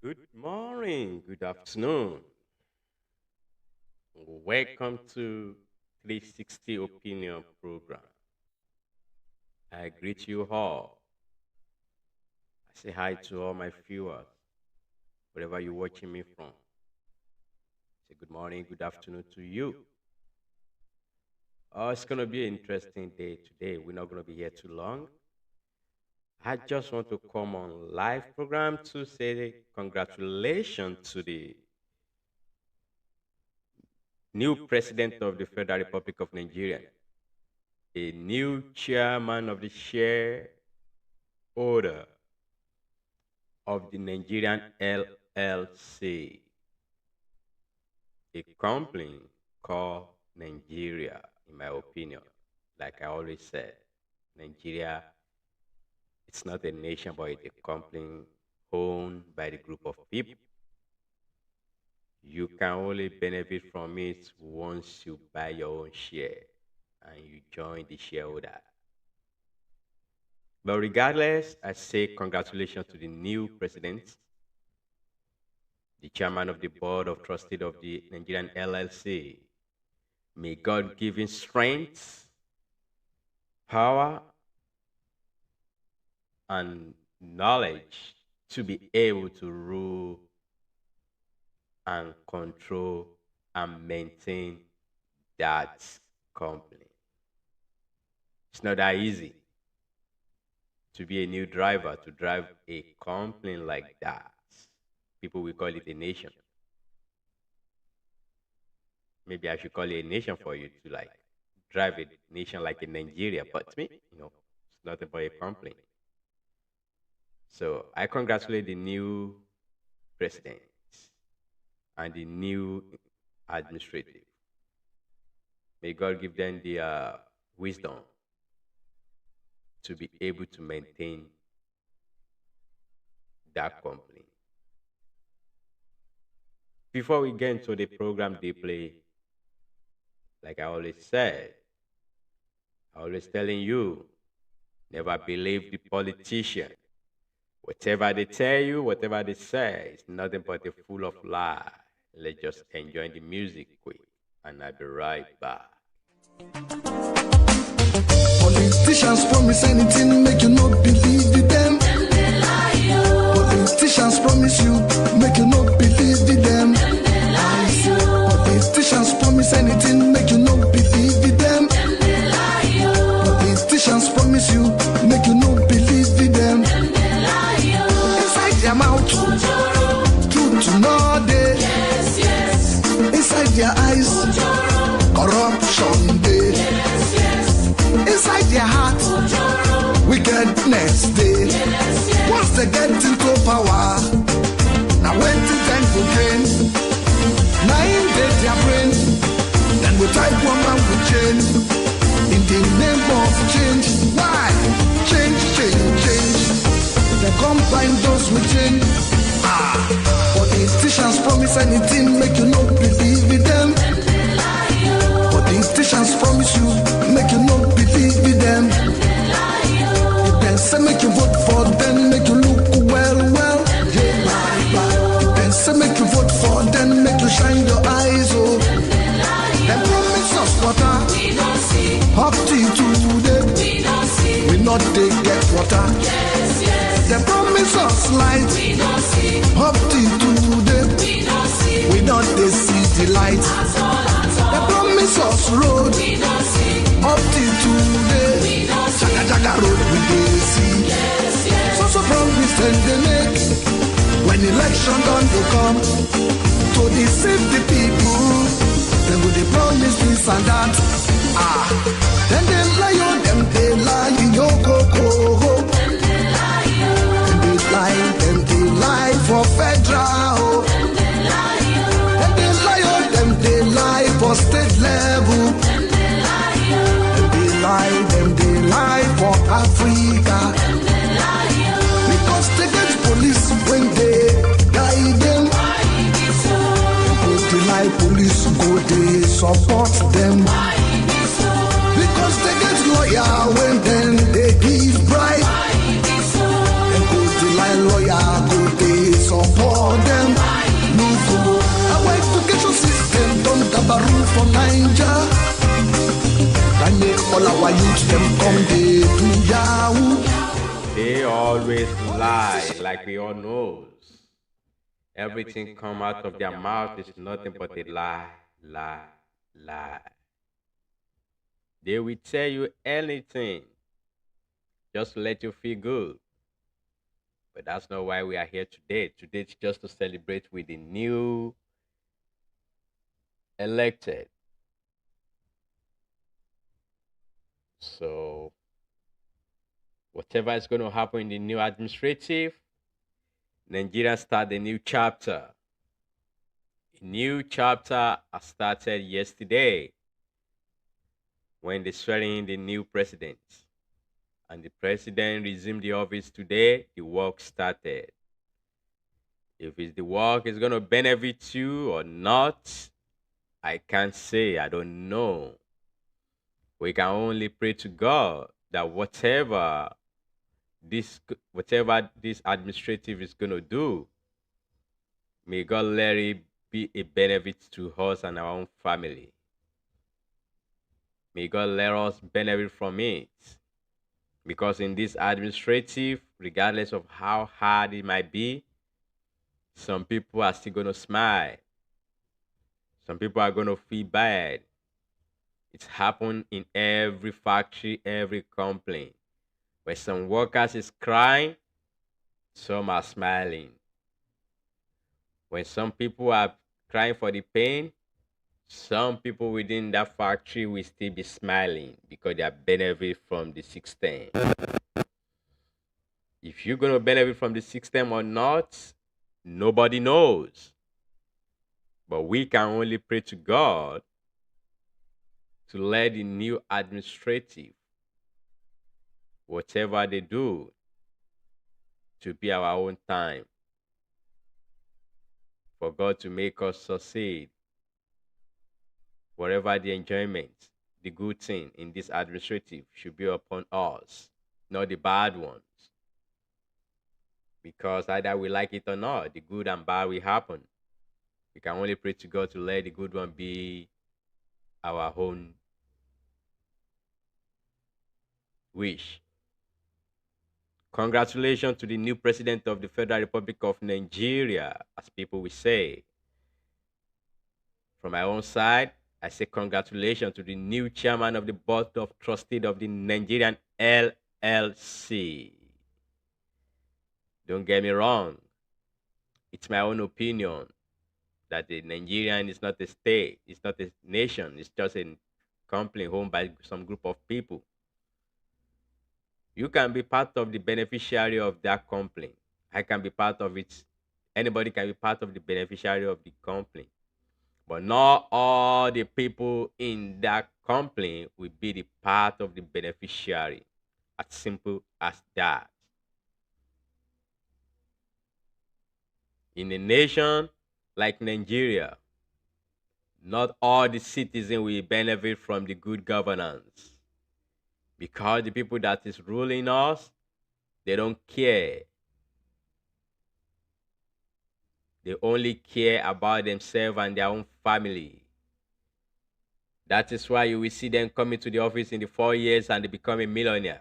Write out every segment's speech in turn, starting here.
Good morning, good afternoon. Welcome to 360 Opinion Program. I greet you all. I say hi to all my viewers, wherever you're watching me from. Say good morning, good afternoon to you. Oh, it's going to be an interesting day today. We're not going to be here too long. I just want to come on live program to say congratulations to the new president of the Federal Republic of Nigeria, a new chairman of the shareholder of the Nigerian LLC, a company called Nigeria, in my opinion. Like I always said, Nigeria, it's not a nation, but it's a company owned by the group of people. You can only benefit from it once you buy your own share and you join the shareholder. But regardless, I say congratulations to the new president, the chairman of the board of trustees of the Nigerian LLC. May God give him strength, power, and knowledge to be able to rule and control and maintain that company. It's not that easy to be a new driver, to drive a company like that. People will call it a nation. Maybe I should call it a nation for you to like drive a nation like in Nigeria. But me, it's not about a company. So I congratulate the new president and the new administrative. May God give them the wisdom to be able to maintain that company. Before we get into the program deeply, like I always said, I always telling you, never believe the politician. Whatever they tell you, whatever they say, it's nothing but a full of lie. Let's just enjoy the music quick, and I'll be right back. Politicians promise anything, make you not believe them. Politicians promise you, make you not believe them. Politicians promise anything, make you not believe them. Politicians promise you, make you not believe them. Inside their mouth, truth to know day. Inside their eyes, corruption day. Inside their heart, wickedness day. Once they get into power, now when to then go gain. Now in their brain, then we type woman with change. In the name of change, why? Change, change, change. They combine those with change. Politicians promise anything, make you not believe in them. Politicians promise you, make you not believe in them. If they say make you vote for them, make you look well. If they say make you vote for them, make you shine your eyes, oh. They promise us water, we don't see. Up till today, we don't see. We not they get water. They promise us light, we don't see. Up till today, we don't see. We not they see the light. They promise us road, we don't see. Up till today, we don't see. Jaga road we dey see. So promise then they make. When election done they come to deceive the people. Then will they promise this and that. Then they lie on them, they lie in your coco. Then they lie for federal. Then they lie on them, they lie for state level. Then they lie for Africa. Because they get police when they guide them. They lie police go they support them. Because they get lawyer when then they give bribe. And go they lie lawyer go they support our youth them come they do yahoo. They always lie, like we all knows. Everything come out of their mouth is nothing but a lie, lie, lie. They will tell you anything just to let you feel good. But that's not why we are here today. Today is just to celebrate with the new elected. So, whatever is going to happen in the new administrative, Nigeria start a new chapter. A new chapter has started yesterday when they swearing in the new president. And the president resumed the office today, the work started. If it's the work is going to benefit you or not, I can't say. I don't know. We can only pray to God that whatever this administrative is going to do, may God let it be a benefit to us and our own family. May God let us benefit from it. Because in this administrative, regardless of how hard it might be, some people are still going to smile. Some people are going to feel bad. It's happened in every factory, every company. Where some workers is crying, some are smiling. When some people are crying for the pain, some people within that factory will still be smiling because they are benefit from the system. If you're going to benefit from the system or not, nobody knows. But we can only pray to God to let the new administrative, whatever they do, to be our own time. For God to make us succeed. Whatever the enjoyment, the good thing in this administrative should be upon us, not the bad ones. Because either we like it or not, the good and bad will happen. We can only pray to God to let the good one be our own wish. Congratulations to the new president of the Federal Republic of Nigeria, as people will say. From my own side, I say congratulations to the new chairman of the Board of Trustees of the Nigerian LLC. Don't get me wrong. It's my own opinion that the Nigerian is not a state, it's not a nation, it's just a company owned by some group of people. You can be part of the beneficiary of that company. I can be part of it. Anybody can be part of the beneficiary of the company. But not all the people in that company will be the part of the beneficiary. As simple as that. In a nation like Nigeria, not all the citizens will benefit from the good governance. Because the people that is ruling us, they don't care. They only care about themselves and their own family. That is why you will see them coming to the office in the 4 years and they become a millionaire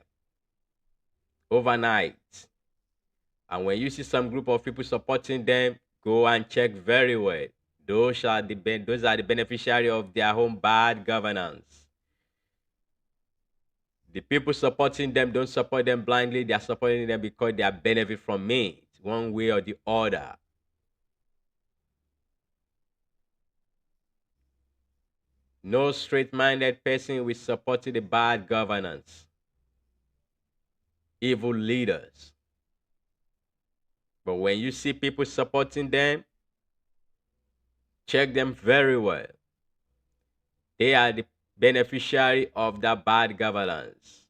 overnight. And when you see some group of people supporting them, go and check very well. Those are the beneficiaries of their own bad governance. The people supporting them don't support them blindly. They are supporting them because they are benefit from it, one way or the other. No straight-minded person will support the bad governance. Evil leaders. But when you see people supporting them, check them very well. They are the beneficiary of that bad governance.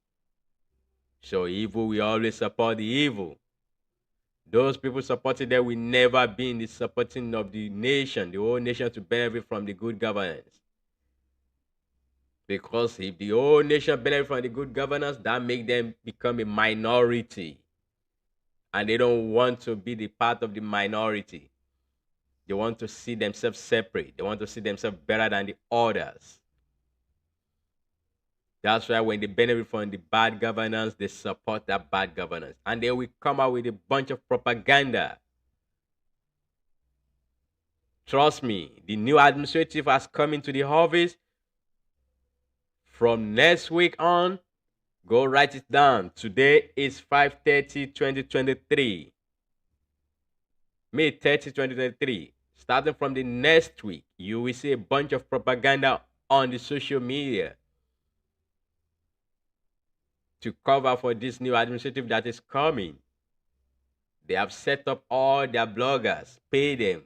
So evil will always support the evil. Those people supporting them will never be in the supporting of the nation, the whole nation, to benefit from the good governance. Because if the whole nation benefit from the good governance, that makes them become a minority. And they don't want to be the part of the minority. They want to see themselves separate. They want to see themselves better than the others. That's why when they benefit from the bad governance, they support that bad governance. And they will come out with a bunch of propaganda. Trust me, the new administrative has come into the office. From next week on, go write it down. Today is 5/30, 2023. May 30, 2023. Starting from the next week, you will see a bunch of propaganda on the social media to cover for this new administrative that is coming. They have set up all their bloggers, pay them,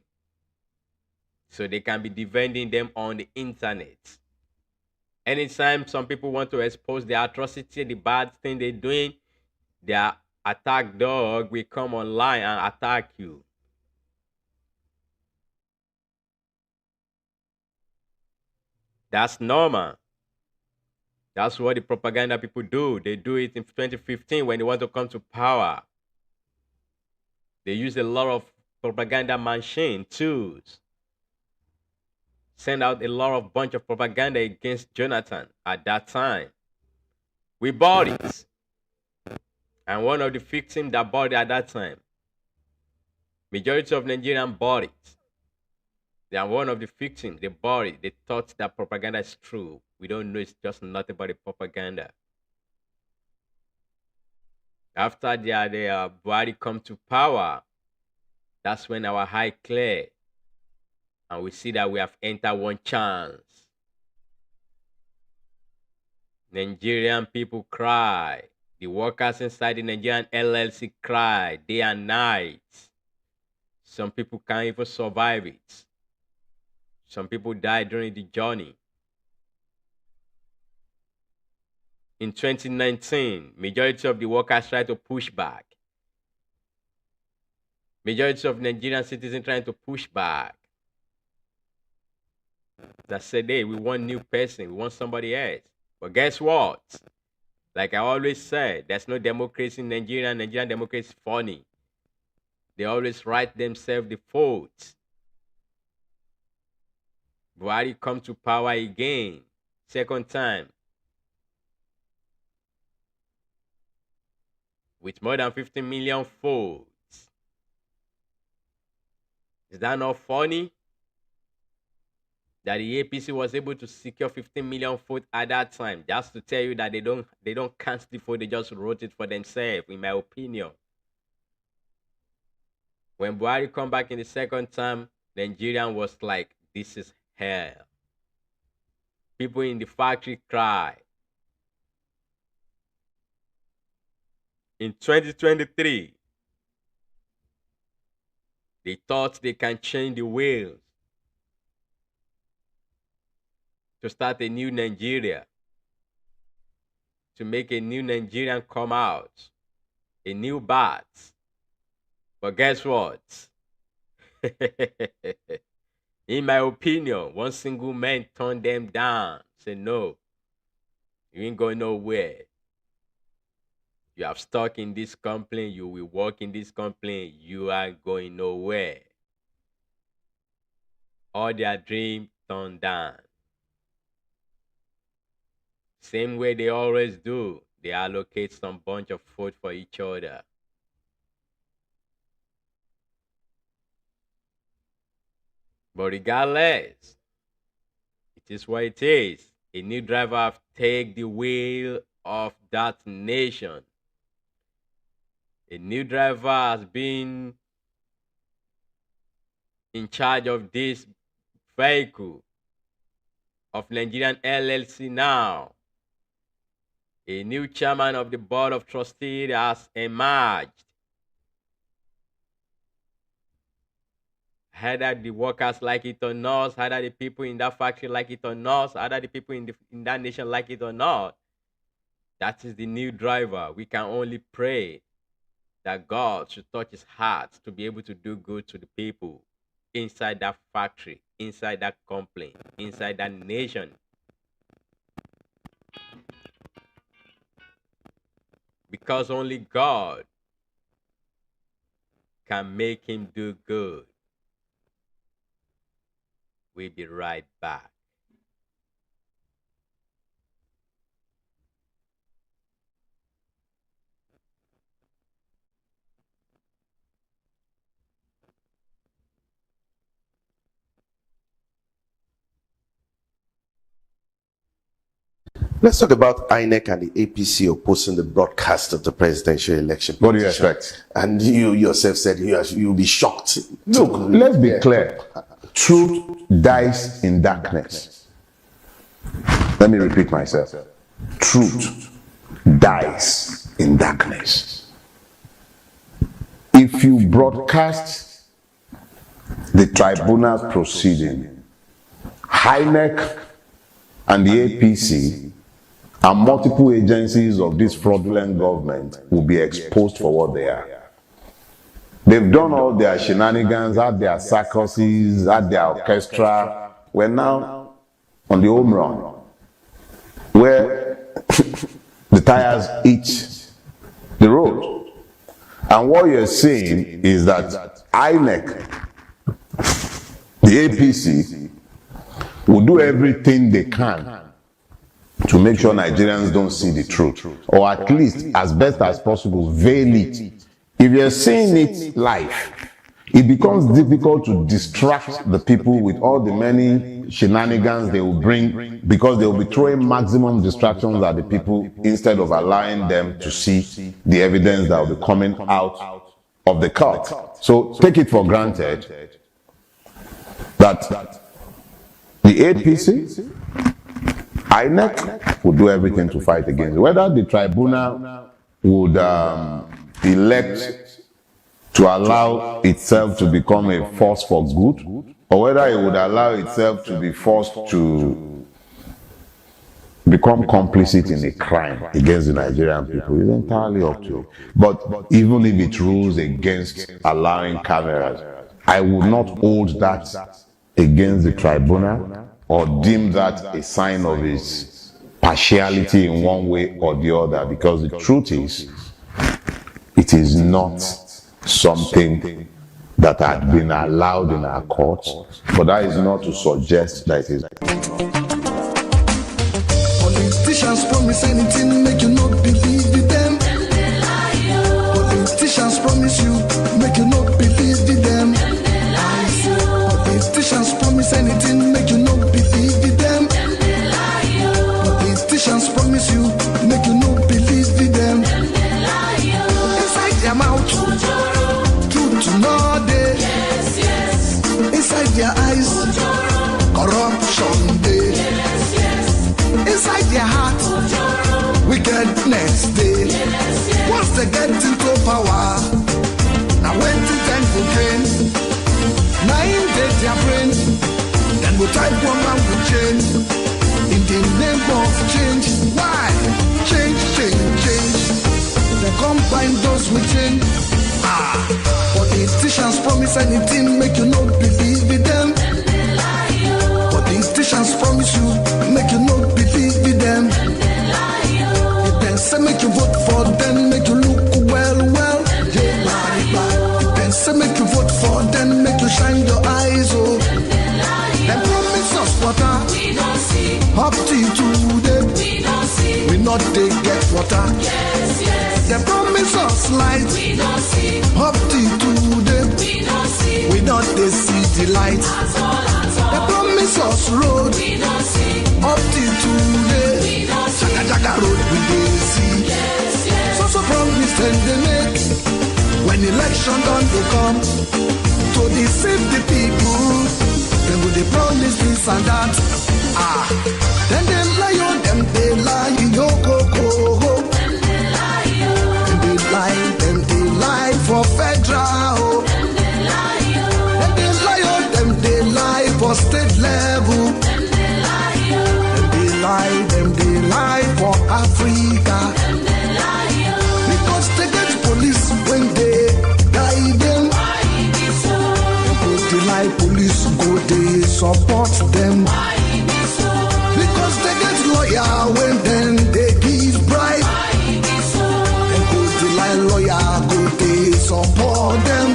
so they can be defending them on the internet. Anytime some people want to expose the atrocity, the bad thing they're doing, their attack dog will come online and attack you. That's normal. That's what the propaganda people do. They do it in 2015 when they want to come to power. They use a lot of propaganda machine tools. Send out a lot of bunch of propaganda against Jonathan at that time. We bought it. And one of the victims that bought it at that time, majority of Nigerians bought it. They are one of the victims. They bought it. They thought that propaganda is true. We don't know, it's just nothing but a propaganda. After their body come to power, that's when our high clear. And we see that we have entered one chance. Nigerian people cry. The workers inside the Nigerian LLC cry day and night. Some people can't even survive it. Some people die during the journey. In 2019, majority of the workers tried to push back. Majority of Nigerian citizens trying to push back. That said, hey, we want new person, we want somebody else. But guess what? Like I always said, there's no democracy in Nigeria. Nigerian democracy is funny. They always write themselves the fault. Buhari come to power again, second time, with more than 50 million votes. Is that not funny? That the APC was able to secure 15 million votes at that time, just to tell you that they don't count the vote, they just wrote it for themselves, in my opinion. When Buhari come back in the second time, Nigerian was like, this is hell. People in the factory cry. In 2023, they thought they can change the wheels to start a new Nigeria, to make a new Nigerian come out, a new bat. But guess what? In my opinion, one single man turned them down. Said, no, you ain't going nowhere. You have stuck in this company, you will work in this company, you are going nowhere. All their dream turned down. Same way they always do. They allocate some bunch of food for each other. But regardless, it is what it is. A new driver have taken the wheel of that nation. A new driver has been in charge of this vehicle of Nigerian LLC now. A new chairman of the board of trustees has emerged. Either the workers like it or not, either the people in that factory like it or not, either the people in that nation like it or not, that is the new driver. We can only pray that God should touch his heart to be able to do good to the people inside that factory, inside that company, inside that nation. Because only God can make him do good. We'll be right back. Let's talk about INEC and the APC opposing the broadcast of the presidential election. What do you expect? And you yourself said you'll be shocked. Look, let's be clear. Truth dies in darkness. Let me repeat myself. Truth dies in darkness. If you broadcast the tribunal's proceeding, INEC and the APC and multiple agencies of this fraudulent government will be exposed for what they are. They've done all their shenanigans, had their circuses, had their orchestra. We're now on the home run, where the tires eat the road. And what you're seeing is that INEC, the APC, will do everything they can to make sure Nigerians don't see the truth, or at least, as best as possible, veil it. If you're seeing it live, it becomes difficult to distract the people with all the many shenanigans they will bring, because they will be throwing maximum distractions at the people instead of allowing them to see the evidence that will be coming out of the court. So take it for granted that the APC, INEC will do everything to fight against it. Whether the tribunal would elect to allow itself to become a force for good, or whether it would allow itself to be forced to become complicit in a crime against the Nigerian people, is entirely up to it. But even if it rules against allowing cameras, I would not hold that against the tribunal or deem that a sign of its partiality in one way or the other, because the truth is, it is not something that had been allowed in our courts, but that is not to suggest that it is. Politicians promise anything, make you not believe in them. Politicians promise you, make you not believe in them. Politicians promise anything, make you not believe in them. Politicians promise you, make you not believe in them. Inside their mouth, truth to know they. Inside their eyes, corruption they. Inside their heart, wickedness they. Once they get into power, now when to time to gain, now in their brain, then we type one man will change. In the name of change, why? Change, change, change. They combine those with change. Politicians promise anything, make you not believe in them. Politicians promise you, make you not believe in them. If they say make you vote for them, make you look well. If they say make you vote for them, make you shine your eyes, oh. They promise us water, we don't see. Up till today, we don't see. We not they get water. Yes, yes. They promise us light, we don't see. Up till today, we don't see. We not they see the light. At all. They promise us road, we don't see. Up till today, we don't see. Jaga road we dey see. Yes, yes. So promise then they make. When election done they come to deceive the people, then will they promise this and that. Then they lie on them, they lie, yo go go. Then they lie for federal. Then they lie on them, they lie for state level. Then they lie for Africa. Because they get police when they guide them. They lie police go they support them. Because they get lawyer when then they give bribe. They go they lie lawyer go they support them.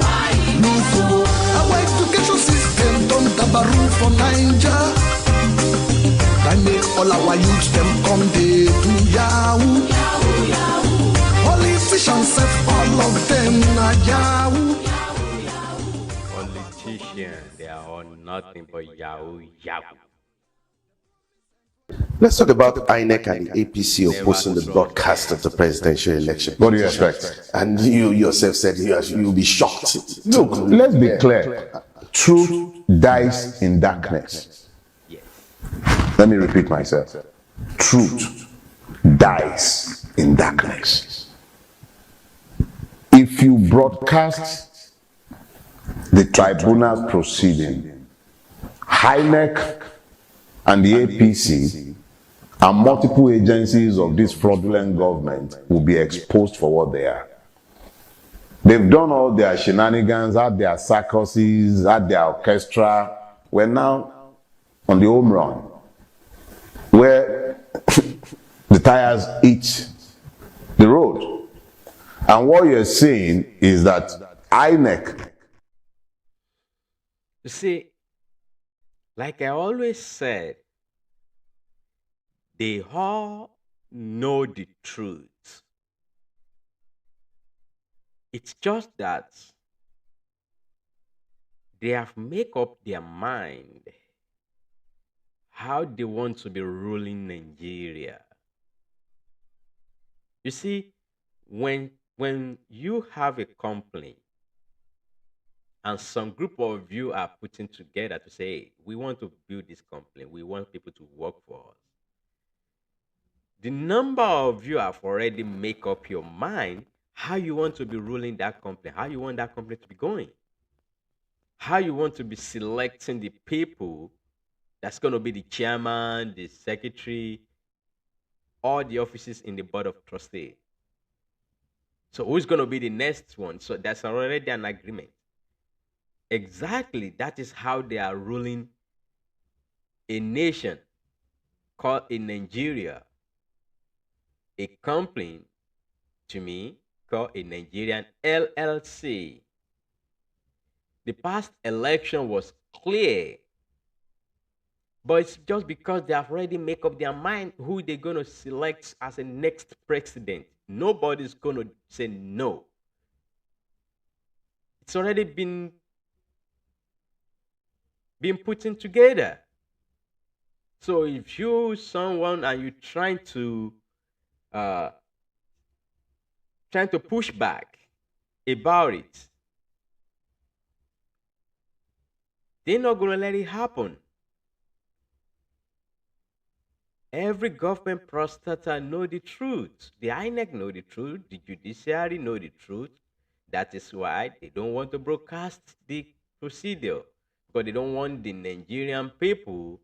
Look, our education system don't have a rule for Niger. I make all our youth them come they do yahoo. Politicians say all of them are yahoo. Politicians, they are all nothing but yahoo. Let's talk about INEC and the APC opposing the broadcast of the presidential election. What do you expect? And you yourself said you'll be shocked. Look, let's be clear. Truth dies in darkness. Let me repeat myself. Truth dies in darkness. If you broadcast the tribunal proceeding, INEC and the APC and multiple agencies of this fraudulent government will be exposed for what they are. They've done all their shenanigans, had their circuses, had their orchestra. We're now on the home run, where the tires hit the road. And what you're saying is that INEC. You see, like I always said, they all know the truth. It's just that they have made up their mind how they want to be ruling Nigeria. You see, when you have a complaint and some group of you are putting together to say, "Hey, we want to build this complaint, we want people to work for us," the number of you have already make up your mind how you want to be ruling that company, how you want that company to be going, how you want to be selecting the people that's going to be the chairman, the secretary, all the offices in the board of trustees. So who's going to be the next one? So that's already an agreement. Exactly, that is how they are ruling a nation called in Nigeria. A company, to me, called a Nigerian LLC. The past election was clear, but it's just because they have already made up their mind who they're going to select as the next president. Nobody's going to say no. It's already been put in together. So if you someone and you're trying to push back about it, they're not going to let it happen. Every government prostator know the truth. The INEC know the truth. The judiciary know the truth. That is why they don't want to broadcast the procedure, because they don't want the Nigerian people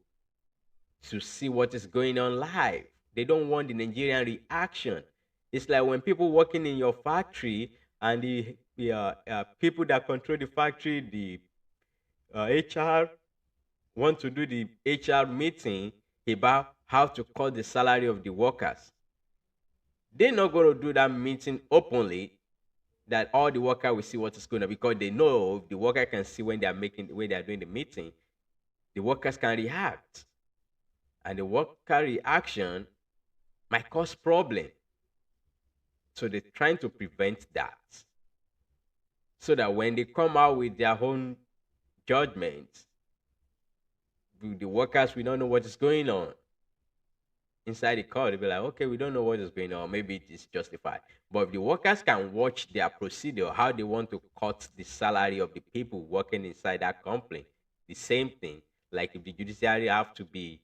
to see what is going on live. They don't want the Nigerian reaction. It's like when people working in your factory and the people that control the factory, the HR, want to do the HR meeting about how to cut the salary of the workers. They're not going to do that meeting openly that all the workers will see what is going on, because they know if the worker can see when they are doing the meeting, the workers can react. And the worker reaction might cause problem. So they're trying to prevent that, so that when they come out with their own judgment, the workers, we don't know what is going on inside the court. They'll be like, okay, we don't know what is going on. Maybe it is justified. But if the workers can watch their procedure, how they want to cut the salary of the people working inside that company, the same thing. Like if the judiciary have to be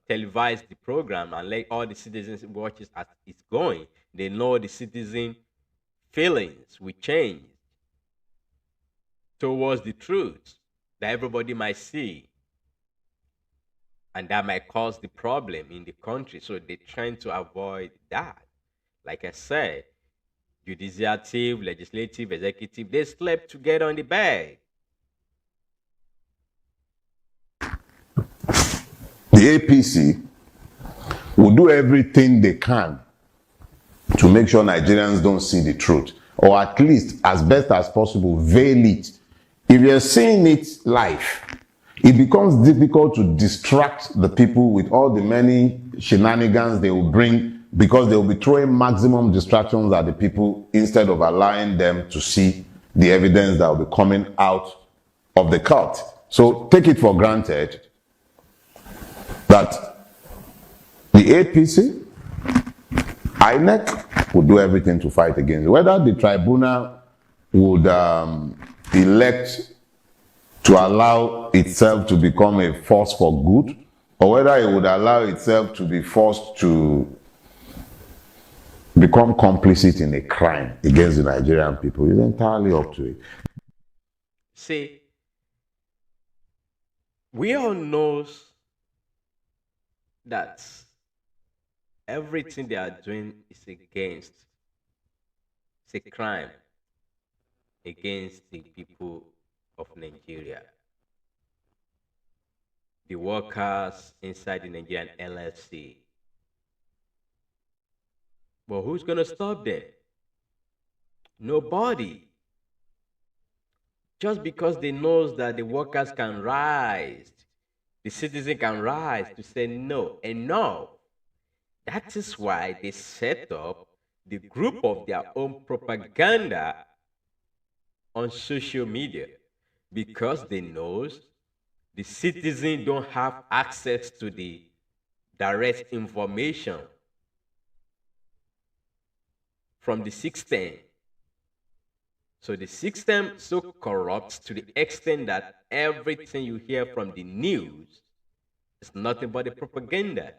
televise the program and let all the citizens watch it as it's going, they know the citizen feelings will change towards the truth that everybody might see, and that might cause the problem in the country. So they're trying to avoid that. Like I said, Judiciathief, Legislative, Executive, they slept together on the bed. The APC will do everything they can to make sure Nigerians don't see the truth, or at least, as best as possible, veil it. If you're seeing it live, it becomes difficult to distract the people with all the many shenanigans they will bring, because they will be throwing maximum distractions at the people instead of allowing them to see the evidence that will be coming out of the court. So take it for granted that the APC, INEC would do everything to fight against it. Whether the tribunal would elect to allow itself to become a force for good, or whether it would allow itself to be forced to become complicit in a crime against the Nigerian people, is entirely up to it. See, we all know that everything they are doing is against, it's a crime against the people of Nigeria, the workers inside the Nigerian LLC. But who's going to stop them? Nobody. Just because they knows that the workers can rise, the citizen can rise to say no, enough. That is why they set up the group of their own propaganda on social media, because they knows the citizen don't have access to the direct information from the system. So the system so corrupt to the extent that everything you hear from the news is nothing but a propaganda.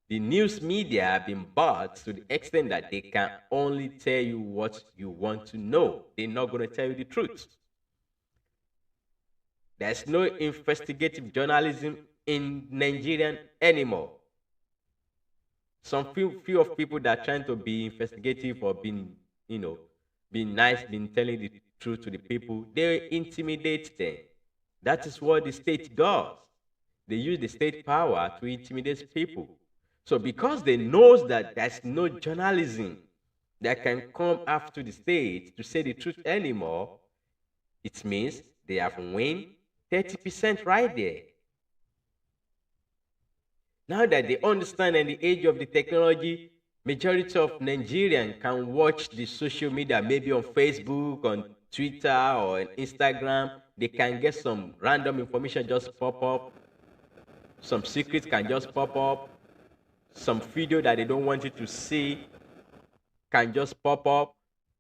The news media have been bought to the extent that they can only tell you what you want to know. They're not going to tell you the truth. There's no investigative journalism in Nigeria anymore. Some few of people that are trying to be investigative or being, being nice, being telling the truth to the people, they intimidate them. That is what the state does. They use the state power to intimidate people. So because they know that there's no journalism that can come after the state to say the truth anymore, it means they have won 30% right there. Now that they understand in the age of the technology, majority of Nigerians can watch the social media, maybe on Facebook, on Twitter, or on Instagram. They can get some random information just pop up. Some secrets can just pop up. Some video that they don't want you to see can just pop up.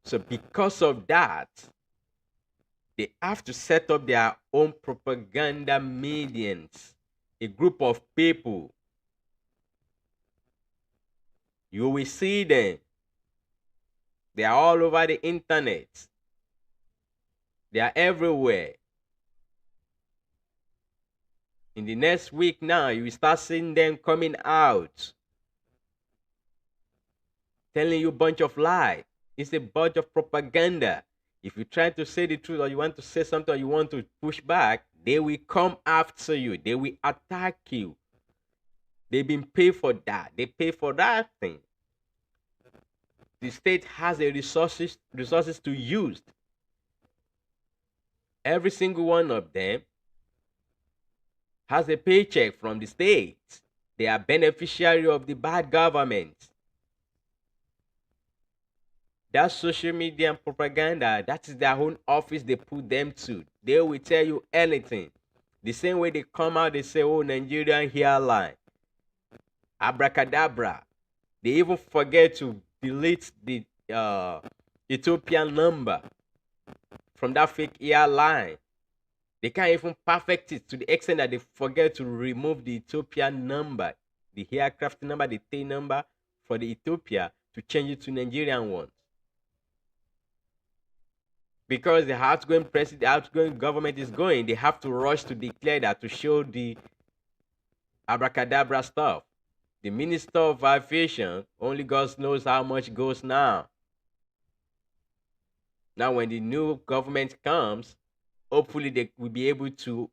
So because of that, they have to set up their own propaganda mediums, a group of people. You will see them. They are all over the internet. They are everywhere. In the next week now, you will start seeing them coming out, telling you a bunch of lies. It's a bunch of propaganda. If you try to say the truth, or you want to say something, or you want to push back, they will come after you. They will attack you. They've been paid for that. They pay for that thing. The state has the resources to use. Every single one of them has a paycheck from the state. They are beneficiary of the bad government. That social media and propaganda, that is their own office they put them to. They will tell you anything. The same way they come out, they say, oh, Nigerian hairline, abracadabra. They even forget to delete the Ethiopian number from that fake airline. They can't even perfect it to the extent that they forget to remove the Ethiopian number, the aircraft number, the T number for the Ethiopia, to change it to Nigerian ones. Because the outgoing president, the outgoing government is going, they have to rush to declare that, to show the abracadabra stuff. The Minister of Aviation, only God knows how much goes now. Now, when the new government comes, hopefully they will be able to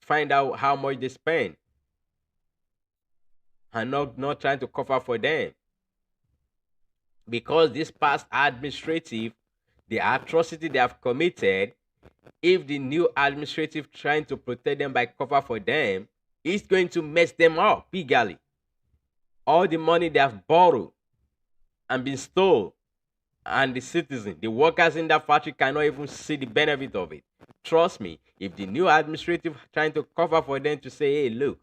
find out how much they spend and not trying to cover for them. Because this past administrative, the atrocity they have committed, if the new administrative trying to protect them by cover for them, it's going to mess them up bigly. All the money they have borrowed and been stolen, And the citizen, the workers in that factory cannot even see the benefit of it. Trust me, if the new administrative trying to cover for them to say, hey, look,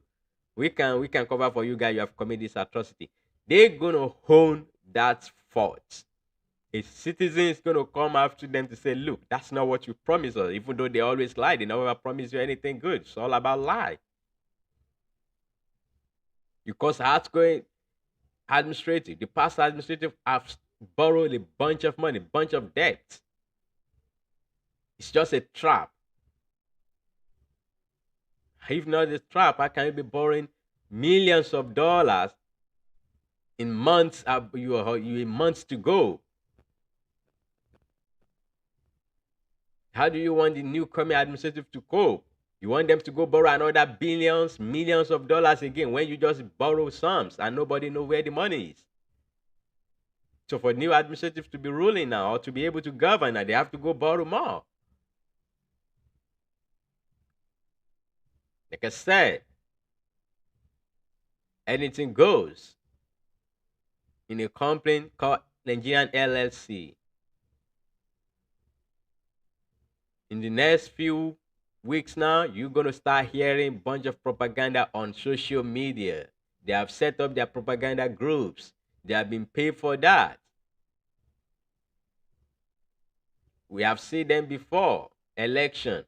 we can cover for you guys, you have committed this atrocity, they're gonna own that fault. A citizen is gonna come after them to say, look, that's not what you promised us, even though they always lie, they never promise you anything good. It's all about lie. Because outgoing administrative, the past administrative have borrowed a bunch of money, bunch of debt. It's just a trap. If not a trap, how can you be borrowing millions of dollars in months? You in months to go. How do you want the new coming administrative to cope? You want them to go borrow another billions, millions of dollars again when you just borrow sums and nobody know where the money is. So for new administrative to be ruling now or to be able to govern now, they have to go borrow more. Like I said, anything goes in a company called Nigerian LLC. In the next few weeks now, you're going to start hearing a bunch of propaganda on social media. They have set up their propaganda groups. They have been paid for that. We have seen them before election.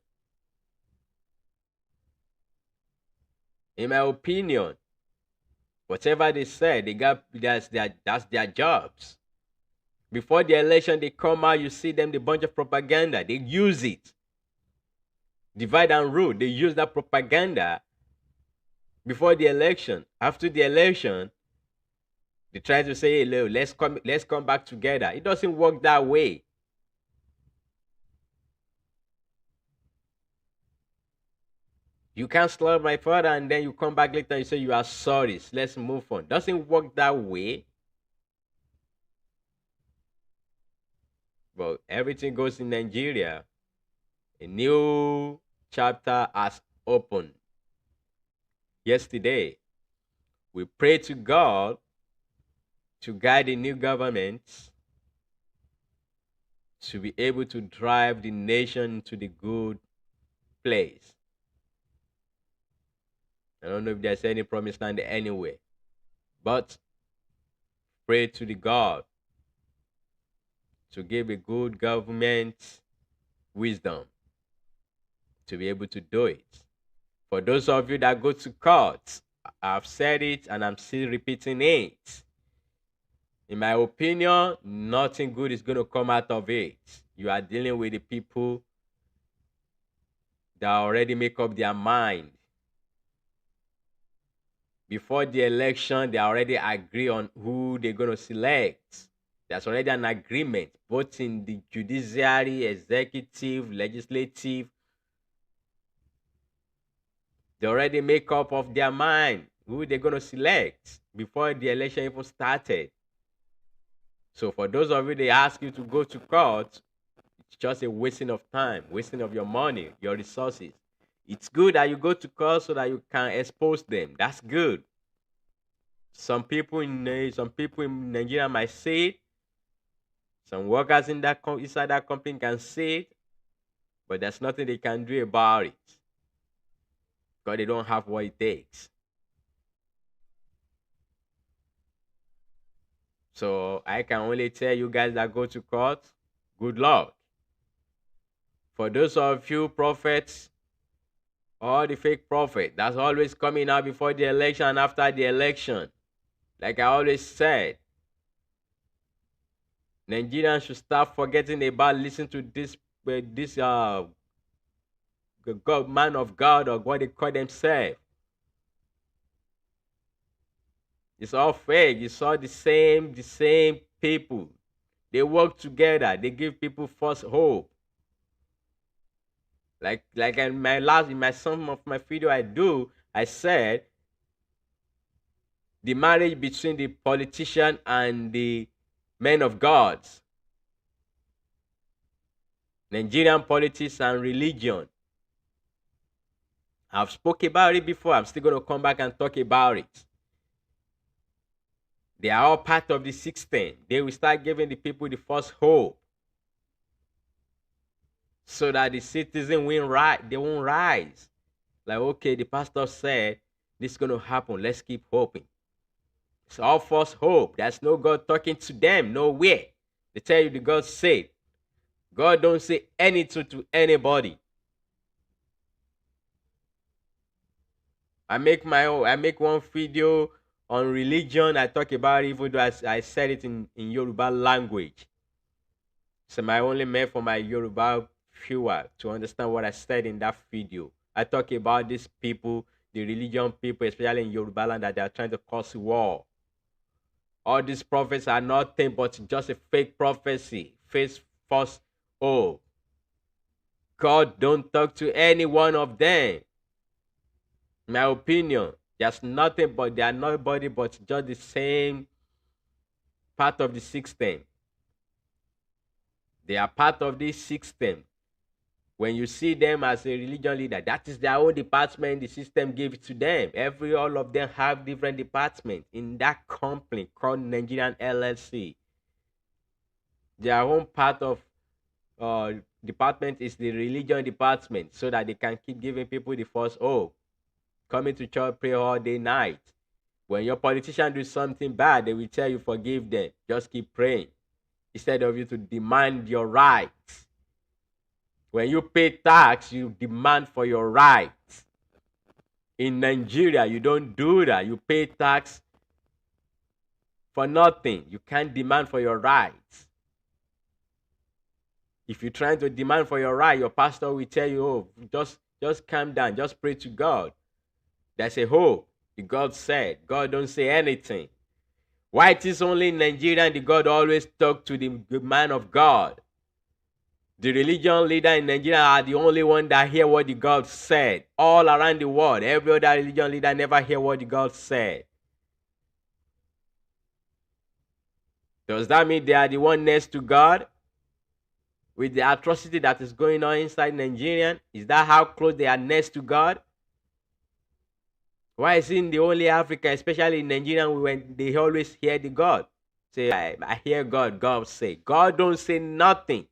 In my opinion, whatever they said, they got that's their jobs. Before the election, they come out, you see them, the bunch of propaganda. They use it. Divide and rule. They use that propaganda before the election. After the election, they try to say, hey, let's come back together. It doesn't work that way. You can't slap my father and then you come back later and you say you are sorry. Let's move on. Doesn't work that way. But everything goes in Nigeria. A new chapter has opened. Yesterday, we prayed to God to guide the new government to be able to drive the nation to the good place. I don't know if there's any promised land anywhere, but pray to the God to give a good government wisdom to be able to do it. For those of you that go to court, I've said it and I'm still repeating it. In my opinion, nothing good is going to come out of it. You are dealing with the people that already make up their mind. Before the election, they already agree on who they're going to select. There's already an agreement, both in the judiciary, executive, legislative. They already make up of their mind who they're going to select before the election even started. So for those of you, they ask you to go to court, it's just a wasting of time, wasting of your money, your resources. It's good that you go to court so that you can expose them. That's good. Some people in Nigeria might say it. Some workers in inside that company can say it, but there's nothing they can do about it because they don't have what it takes. So I can only tell you guys that go to court, good luck. For those of you prophets, or the fake prophet that's always coming out before the election and after the election, like I always said, Nigerians should start forgetting about listening to this God, man of God, or what they call themselves. It's all fake. It's all the same people. They work together. They give people false hope. Like in some of my video I said the marriage between the politician and the men of God, Nigerian politics and religion. I've spoken about it before. I'm still going to come back and talk about it. They are all part of the system. They will start giving the people the false hope so that the citizen will they won't rise. Like, okay, the pastor said this is going to happen. Let's keep hoping. It's all false hope. There's no God talking to them nowhere. They tell you the God said. God don't say anything to anybody. I make one video on religion. I talk about it, even though I said it in Yoruba language. So I only meant for my Yoruba viewer to understand what I said in that video. I talk about these people, the religion people, especially in Yoruba land, that they are trying to cause war. All these prophets are nothing but just a fake prophecy, fake false hope. God don't talk to any one of them. In my opinion, there's nothing but they are nobody but just the same part of the system. They are part of this system. When you see them as a religion leader, that is their own department. The system gave it to them. All of them have different departments in that company called Nigerian LLC. Their own part of department is the religion department, so that they can keep giving people the false hope. Coming to church, pray all day, night. When your politician do something bad, they will tell you forgive them. Just keep praying instead of you to demand your rights. When you pay tax, you demand for your rights. In Nigeria, you don't do that. You pay tax for nothing. You can't demand for your rights. If you're trying to demand for your right, your pastor will tell you, oh, just calm down. Just pray to God. There's a hope. The God said. God don't say anything. Why it is only in Nigeria the God always talk to the man of God? The religion leader in Nigeria are the only one that hear what the God said. All around the world, every other religion leader never hear what the God said. Does that mean they are the one next to God? With the atrocity that is going on inside Nigeria, is that how close they are next to God? Why is it in the only Africa, especially in Nigeria, when they always hear the God? Say, I hear God, God say. God don't say nothing.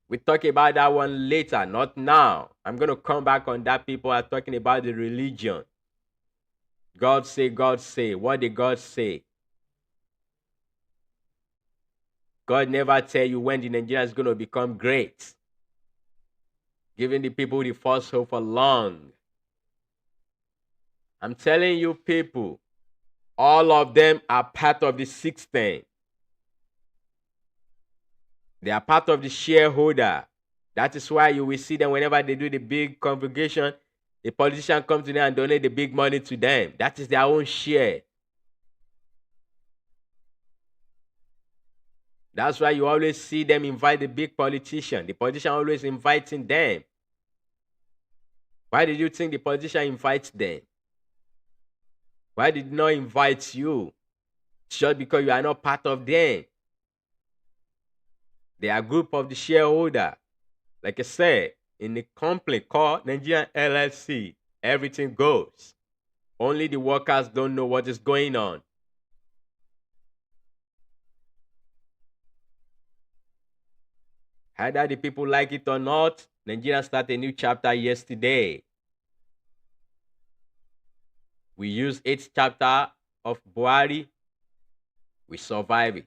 We'll talk about that one later, not now. I'm going to come back on that. People are talking about the religion. God say, God say. What did God say? God never tell you when the Nigeria is going to become great. Giving the people the false hope for long. I'm telling you people, all of them are part of the system. They are part of the shareholder. That is why you will see them whenever they do the big congregation, the politician comes to them and donate the big money to them. That is their own share. That's why you always see them invite the big politician. The politician always inviting them. Why did you think the politician invites them? Why did he not invite you? Just because you are not part of them. They are a group of the shareholder. Like I said, in the company called Nigerian LLC, everything goes. Only the workers don't know what is going on. Either the people like it or not, Nigeria started a new chapter yesterday. We used 8th chapter of Buhari. We survived it.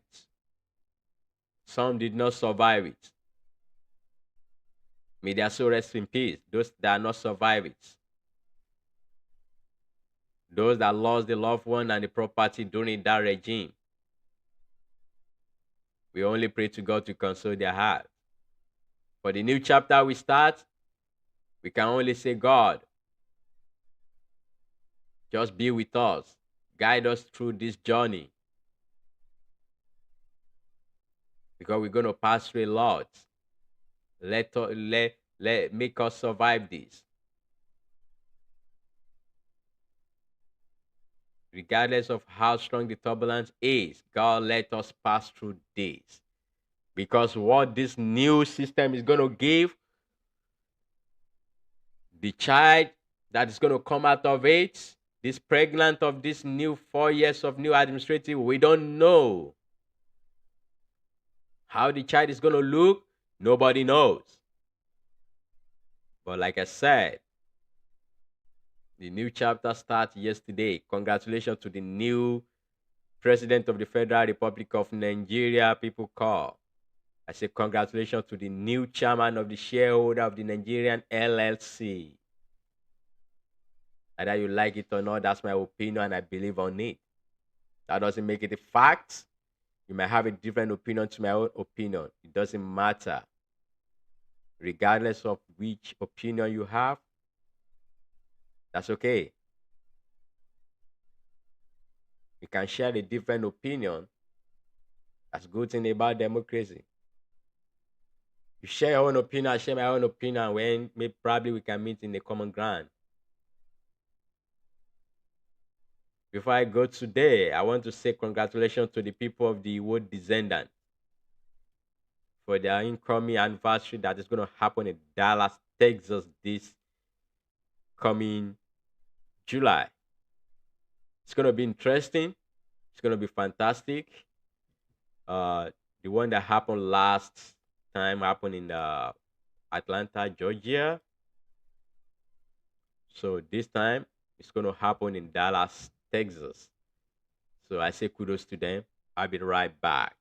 Some did not survive it. May their soul rest in peace. Those that are not survive it. Those that lost the loved one and the property during that regime. We only pray to God to console their heart. For the new chapter we start, we can only say, God, just be with us. Guide us through this journey. Because we're going to pass through a lot. Make us survive this. Regardless of how strong the turbulence is, God let us pass through this. Because what this new system is going to give, the child that is going to come out of it, This pregnant of this new 4 years of new administrative, we don't know how the child is going to look. Nobody knows. But like I said, the new chapter starts yesterday. Congratulations to the new President of the Federal Republic of Nigeria, people call. I say congratulations to the new chairman of the shareholder of the Nigerian LLC. Either you like it or not, that's my opinion and I believe on it. That doesn't make it a fact. You might have a different opinion to my own opinion. It doesn't matter. Regardless of which opinion you have, that's okay. We can share a different opinion. That's good thing about democracy. You share your own opinion, I share my own opinion, when maybe probably we can meet in the common ground. Before I go today, I want to say congratulations to the people of the Iwo descendant for their incoming anniversary that is going to happen in Dallas, Texas this coming July. It's going to be interesting. It's going to be fantastic. The one that happened last time happened in Atlanta, Georgia. So this time it's going to happen in Dallas, Texas. So I say kudos to them. I'll be right back.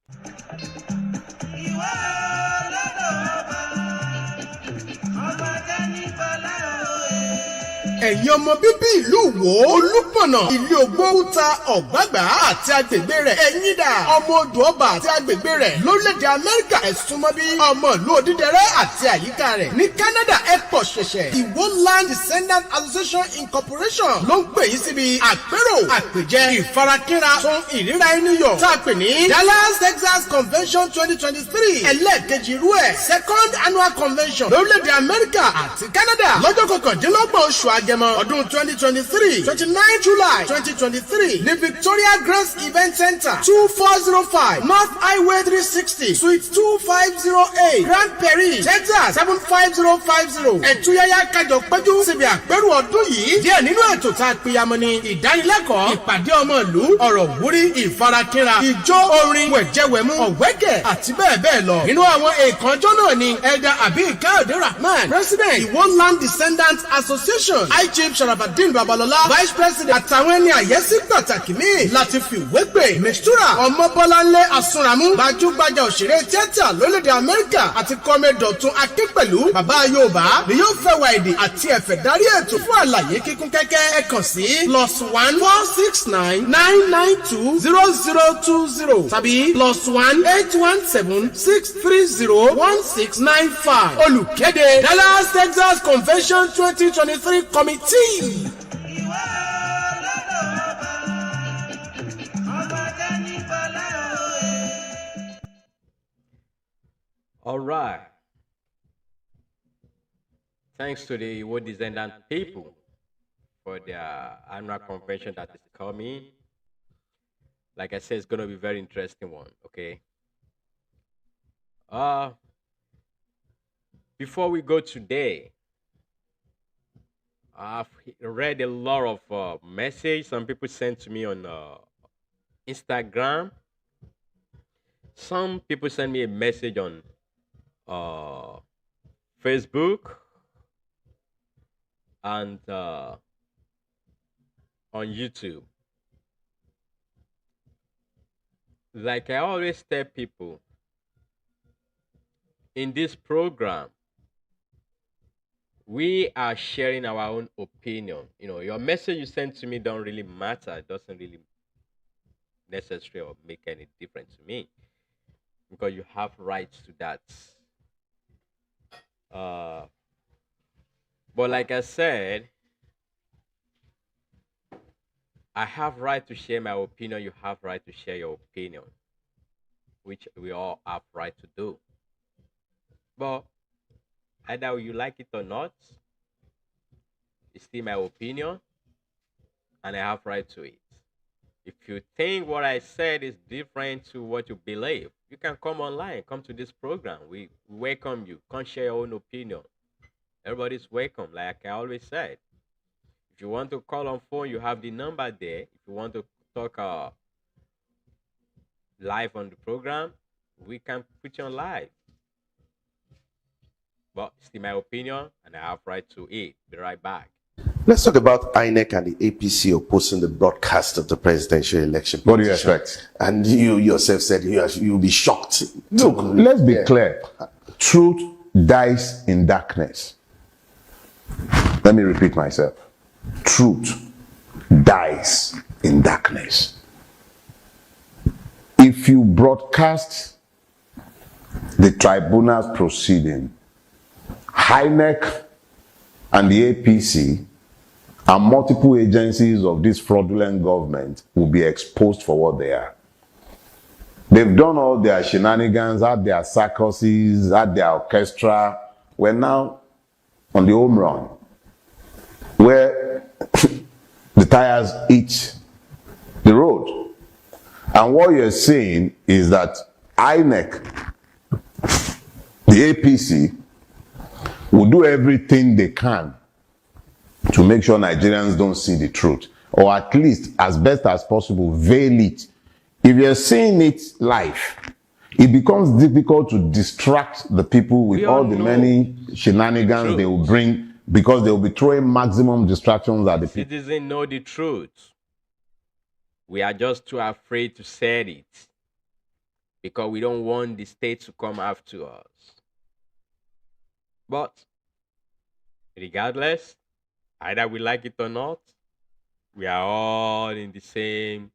ẹ̀yin ọmọ bíbí ìlú Ìwó Olúpọ̀nà ìlú Ògbóhùta Ọ̀gbàgbà àti agbègbè rẹ̀ ẹ̀yin dà ọmọ odò ọba àti agbègbè rẹ̀ lórílẹ̀‐èdè Amẹ́ríkà ẹ̀sùnmọ́ bí ọmọ ìlú Odídẹrẹ́ àti àyíká rẹ̀ ní Canada ẹ̀pọ̀ ṣẹ̀ṣẹ̀ Ìwó Land Descendant Association Incorporation ló ń pè yín síbi àpérò àpèjẹ ìfarakínra tún ìríra ẹni yọ̀ tá a pè ní Dallas Texas Convention 2023 ẹlẹ́ẹ̀kejì irú ẹ̀ second annual convention lórílẹ̀‐èdè Amẹ́ríkà àti Canada lọ́jọ́ kọkàndínlọ́gbọ̀n oṣù Agẹmọ ọdún 2023 29 July 2023 ní Victoria Grace Event Center 2405 North Highway 360 Suite 2508 Grand Prairie Texas 75050 ẹ̀túyáyá kájọ péjú síbi àpérò ọdún yìí díẹ̀ nínú ètò tá a pèyàmọ́ ní ìdánilẹ́kọ̀ọ́ ìpàdé ọmọ ìlú ọ̀rọ̀ wúrí ìfarakínra ijó orin wẹ̀jẹ̀wẹ̀mú ọ̀wẹ́kẹ̀ àti bẹ́ẹ̀ bẹ́ẹ̀ lọ nínú àwọn èèkànjọ́ náà ni Elder Abi Káyọ̀dé Rahman President Ìwó Land Descendants Association High Chief Sharafadin Babalola Vice President àtàwọn ẹni àyẹ́sí pàtàkì míì láti fi ìwé pè Mistura Ọmọbọ́láńlé Asúnramú gbajúgbajà òṣèré tíátà lórílẹ̀‐èdè Amẹ́ríkà àti kọ́mẹ́dọ̀tún Akínpẹ̀lú bàbá Yorùbá ni yóò fẹ́ wá èdè àti ẹ̀fẹ̀ darí ètò fún àlàyé kíkún kẹ́kẹ́ ẹ kàn sí +1 469 992 0020 tàbí +1 817 630 1695 olùkéde Dallas Texas Convention 2023 Committee. All right. Thanks to the Iwo descendant people for their annual convention that is coming. Like I said, it's going to be a very interesting one. Okay. Before we go today, I've read a lot of messages some people sent to me on Instagram. Some people send me a message on Facebook and on YouTube. Like I always tell people in this program, we are sharing our own opinion. You know, your message you send to me don't really matter. It doesn't really necessary or make any difference to me because you have rights to that. But like I said, I have right to share my opinion. You have right to share your opinion, which we all have right to do. But either you like it or not, it's still my opinion, and I have right to it. If you think what I said is different to what you believe, you can come online, come to this program. We welcome you. Come share your own opinion. Everybody's welcome, like I always said. If you want to call on phone, you have the number there. If you want to talk live on the program, we can put you on live. But it's still my opinion, and I have right to it. Be right back. Let's talk about INEC and the APC opposing the broadcast of the presidential election. What do you expect? And you yourself said you'll be shocked. Look, let's be clear. Truth dies in darkness. Let me repeat myself. Truth dies in darkness. If you broadcast the tribunal's proceeding, INEC and the APC and multiple agencies of this fraudulent government will be exposed for what they are. They've done all their shenanigans, had their circuses, had their orchestra. We're now on the home run, where the tires hit the road. And what you're saying is that INEC, the APC, will do everything they can to make sure Nigerians don't see the truth, or at least, as best as possible, veil it. If you're seeing it live, it becomes difficult to distract the people with all the many shenanigans they will bring, because they will be throwing maximum distractions at the people. Citizens know the truth. We are just too afraid to say it because we don't want the state to come after us. But regardless, either we like it or not, we are all in the same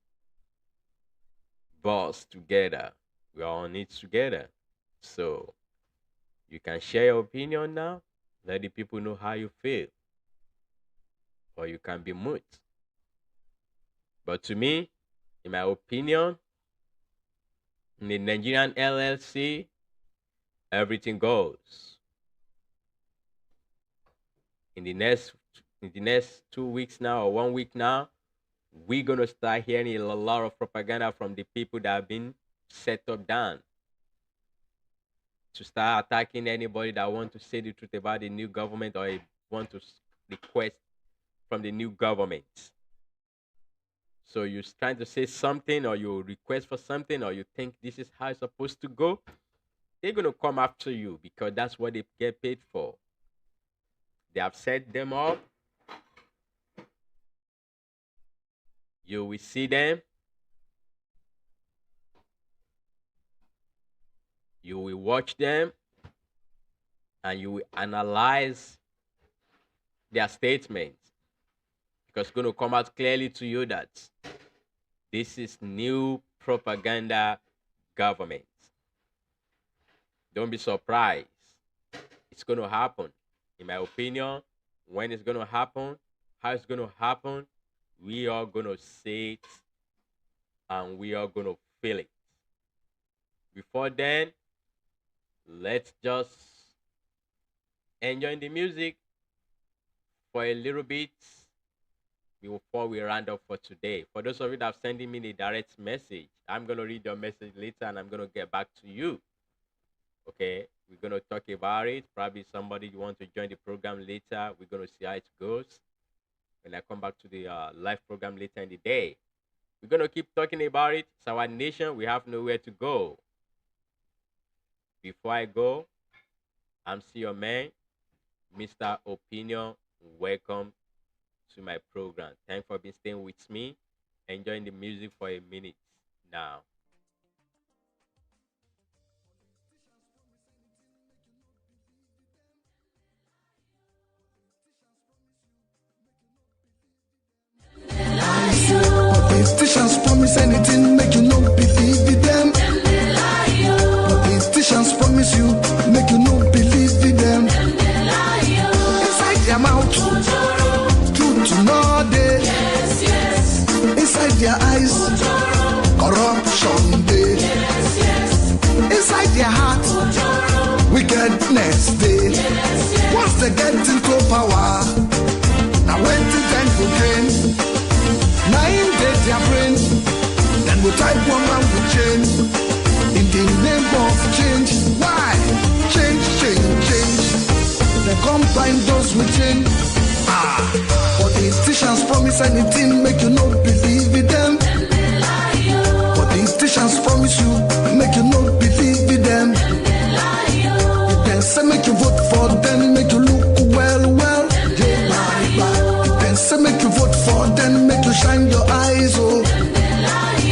bus together. We are on it together. So you can share your opinion now. Let the people know how you feel. Or you can be mute. But to me, in my opinion, in the Nigerian LLC, everything goes. In the next 2 weeks now or 1 week now, we're gonna start hearing a lot of propaganda from the people that have been set up down to start attacking anybody that want to say the truth about the new government or want to request from the new government. So you're trying to say something, or you request for something, or you think this is how it's supposed to go, they're gonna come after you because that's what they get paid for. They have set them up. You will see them. You will watch them. And you will analyze their statements. Because it's going to come out clearly to you that this is new propaganda government. Don't be surprised. It's going to happen. In my opinion, when it's going to happen, how it's going to happen, we are going to see it and we are going to feel it. Before then, let's just enjoy the music for a little bit before we round up for today. For those of you that have sending me a direct message, I'm going to read your message later and I'm going to get back to you. Okay, we're going to talk about it. Probably somebody you want to join the program later. We're going to see how it goes. When I come back to the live program later in the day, we're going to keep talking about it. It's our nation. We have nowhere to go. Before I go, I'm still your man, Mr. Opinion. Welcome to my program. Thanks for being staying with me. Enjoying the music for a minute now. Politicians promise anything, make you no believe in them. Politicians promise you, make you no believe in them. Inside their mouth, truth to know day. Inside their eyes, corruption day. Inside their heart, wickedness day. Once they get into power, now when the time to gain. Now in their brain, then we type one man will change. In the name of change, why? Change, change, change. They combine those with change. Politicians promise anything, make you not believe in them. Politicians promise you, make you not believe in them. If they say make you vote for them, make you look well. If they say make you vote for them, make you shine your eyes, oh.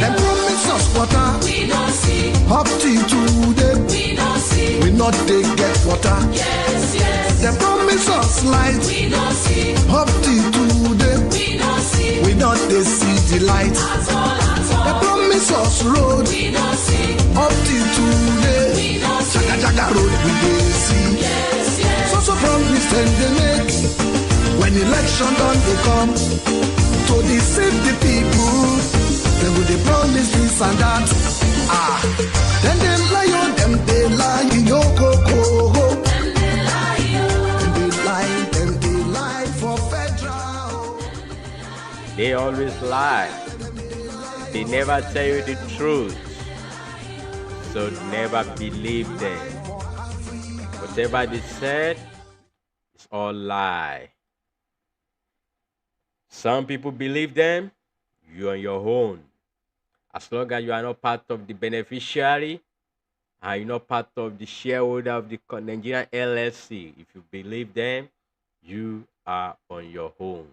Them promise us water, We don't see, up till today. we don't see. We not they get water. Yes, yes. They promise us light, We don't see, up till today. we don't see. We not they see the light. At all, They at all. promise us road, We don't see, up till today. we don't see. Jaga road we dey see. Yes, yes. So promise them they make. When election done they come to deceive the people. They will they promise this and that. Then they lie on them, they lie yo go. Then they lie for federal. They always lie. They never tell you the truth. So never believe them. Whatever they said, it's all lie. Some people believe them, you on your own. As long as you are not part of the beneficiary and you're not part of the shareholder of the Nigerian LLC, if you believe them, you are on your own.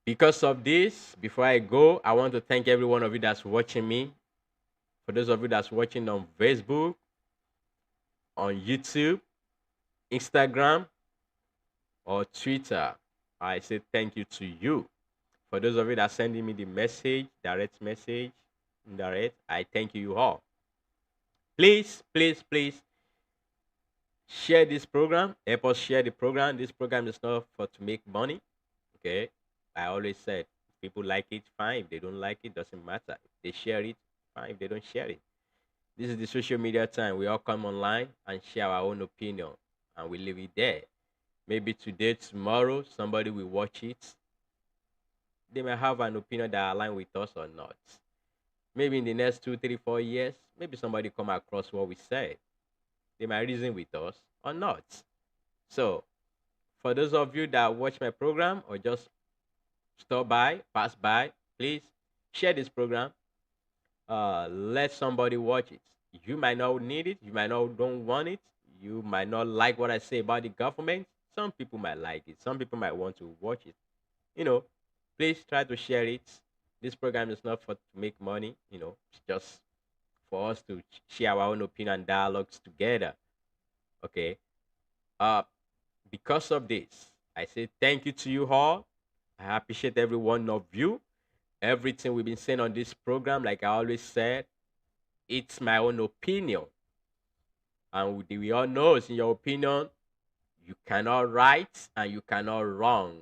Because of this, before I go, I want to thank every one of you that's watching me. For those of you that's watching on Facebook, on YouTube, Instagram, or Twitter, I say thank you to you. For those of you that are sending me the message, direct message, indirect, I thank you all. Please share this program. Help us share the program. This program is not for to make money. Okay? I always said, if people like it, fine. If they don't like it, doesn't matter. If they share it, fine. If they don't share it. This is the social media time. We all come online and share our own opinion. And we leave it there. Maybe today, tomorrow, somebody will watch it. They may have an opinion that aligns with us or not. Maybe in the next 2, 3, 4 years, maybe somebody come across what we said. They might reason with us or not. So, for those of you that watch my program or just stop by, pass by, please share this program. Let somebody watch it. You might not need it. You might not don't want it. You might not like what I say about the government. Some people might like it. Some people might want to watch it. Please try to share it. This program is not for to make money. It's just for us to share our own opinion and dialogues together. Okay. Because of this, I say thank you to you all. I appreciate every one of you. Everything we've been saying on this program, like I always said, it's my own opinion. And we all know, it's in your opinion, you cannot right and you cannot wrong.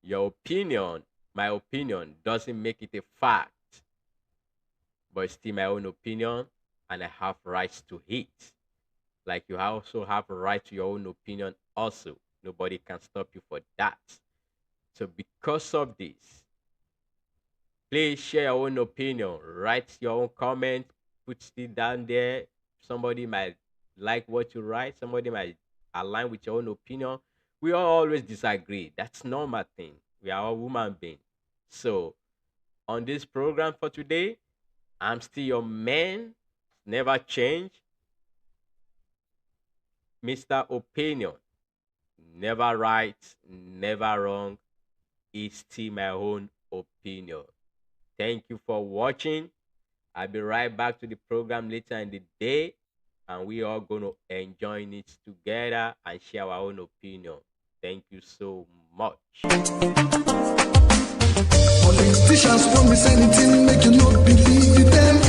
Your opinion, my opinion, doesn't make it a fact. But it's still my own opinion, and I have rights to it. Like you also have a right to your own opinion also. Nobody can stop you for that. So because of this, please share your own opinion. Write your own comment. Put it down there. Somebody might like what you write. Somebody might align with your own opinion. We all always disagree. That's normal thing. We are all human beings. So on this program for today, I'm still your man. Never change. Mr. Opinion. Never right, never wrong. It's still my own opinion. Thank you for watching. I'll be right back to the program later in the day, and we are going to enjoy it together and share our own opinion. Thank you so much. Politicians promise anything, make you not believe in them.